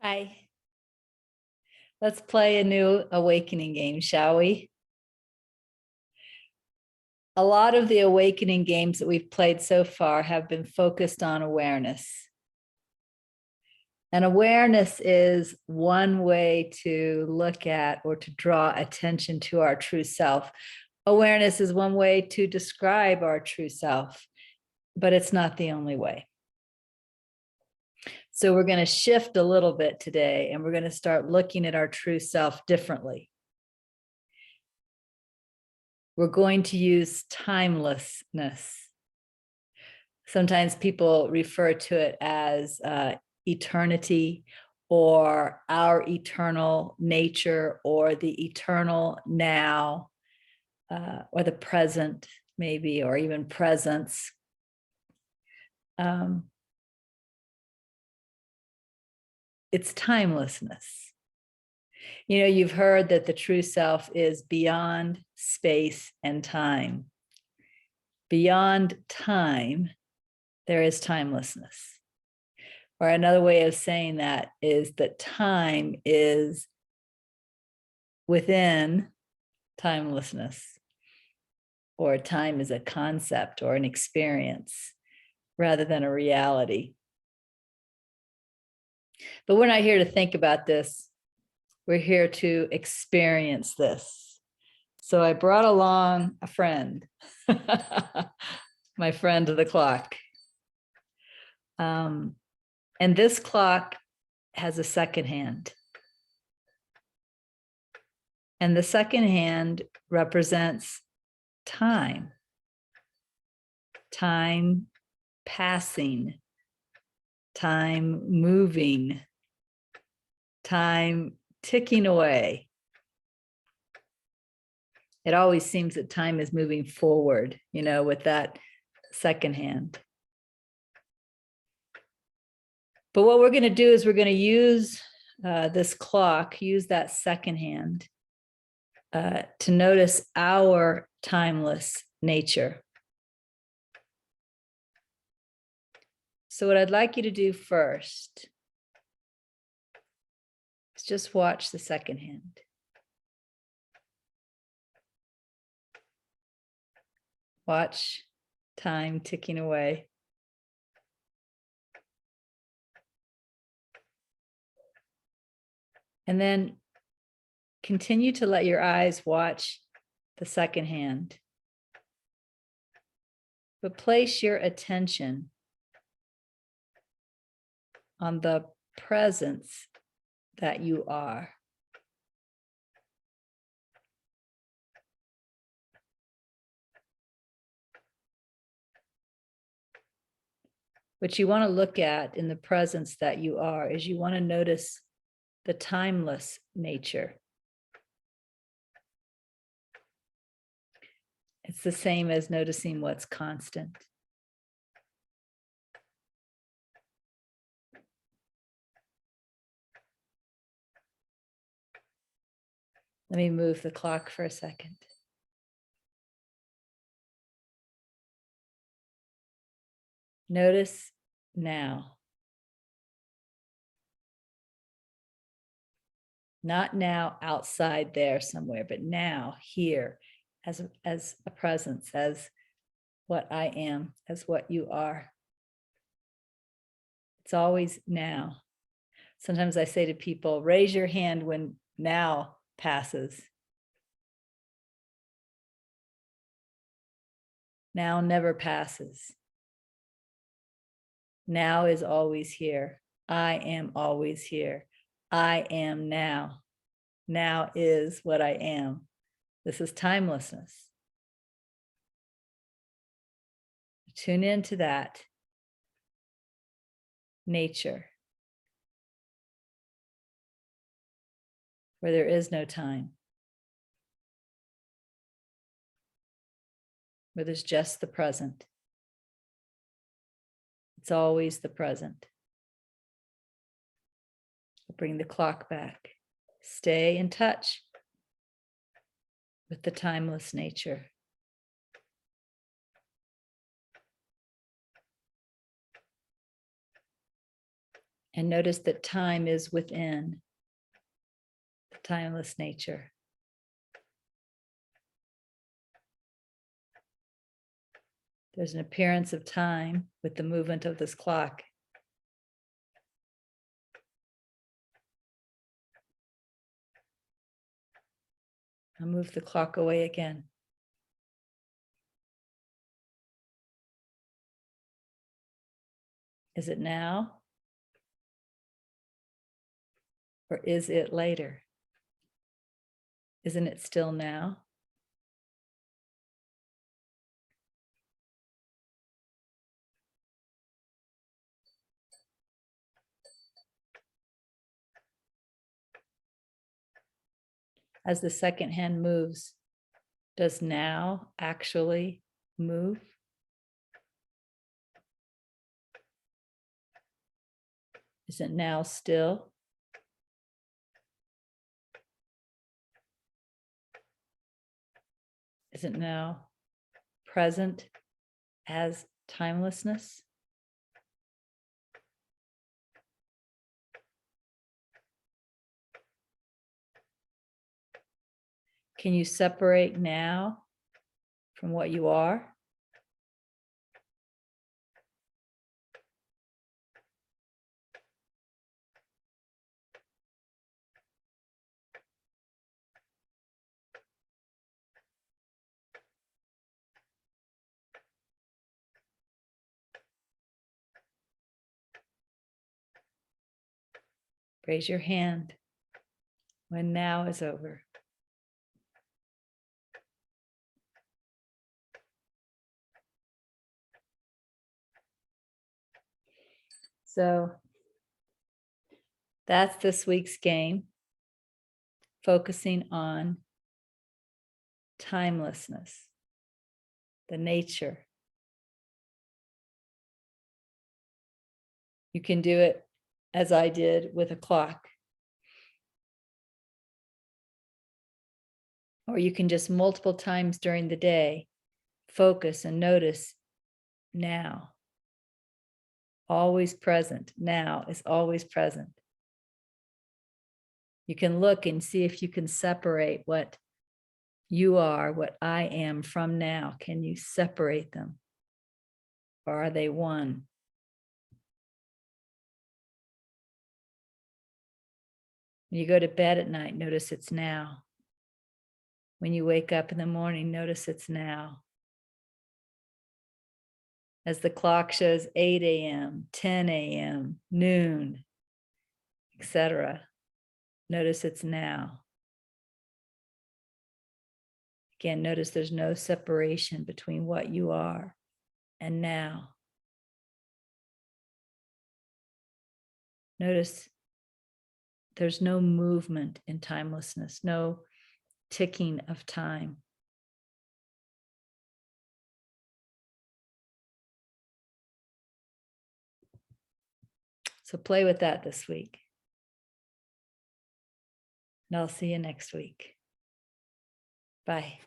Hi. Let's play a new awakening game, shall we? A lot of the awakening games that we've played so far have been focused on awareness. And awareness is one way to look at or to draw attention to our true self. Awareness is one way to describe our true self, but it's not the only way. So we're going to shift a little bit today, and we're going to start looking at our true self differently. We're going to use timelessness. Sometimes people refer to it as eternity, or our eternal nature, or the eternal now, or the present, maybe, or even presence. It's timelessness. You know, you've heard that the true self is beyond space and time. Beyond time, there is timelessness. Or another way of saying that is that time is within timelessness, or time is a concept or an experience rather than a reality. But we're not here to think about this. We're here to experience this. So I brought along a friend, my friend of the clock. And this clock has a second hand. And the second hand represents time. Time passing. Time moving. Time ticking away. It always seems that time is moving forward, you know, with that second hand. But what we're going to do is we're going to use this clock, use that second hand to notice our timeless nature. So what I'd like you to do first is just watch the second hand. Watch time ticking away. And then continue to let your eyes watch the second hand. But place your attention on the presence that you are. What you want to look at in the presence that you are is you want to notice the timeless nature. It's the same as noticing what's constant. Let me move the clock for a second. Notice now. Not now outside there somewhere, but now here as a presence, as what I am, as what you are. It's always now. Sometimes I say to people, raise your hand when now passes. Now never passes. Now is always here. I am always here. I am now. Now is what I am. This is timelessness. Tune into that nature where there is no time, where there's just the present. It's always the present. I'll bring the clock back. Stay in touch with the timeless nature. And notice that time is within the timeless nature. There's an appearance of time with the movement of this clock. I'll move the clock away again. Is it now? Or is it later? Isn't it still now? As the second hand moves, does now actually move? Is it now still? Is it now present as timelessness? Can you separate now from what you are? Raise your hand when now is over. So that's this week's game, focusing on timelessness, the nature. You can do it as I did with a clock. Or you can just multiple times during the day focus and notice now. Always present. Now is always present. You can look and see if you can separate what you are, what I am from now. Can you separate them? Or are they one? When you go to bed at night, notice it's now. When you wake up in the morning, notice it's now. As the clock shows 8 a.m., 10 a.m., noon, etc., notice it's now. Again, notice there's no separation between what you are and now. Notice there's no movement in timelessness, no ticking of time. So play with that this week. And I'll see you next week. Bye.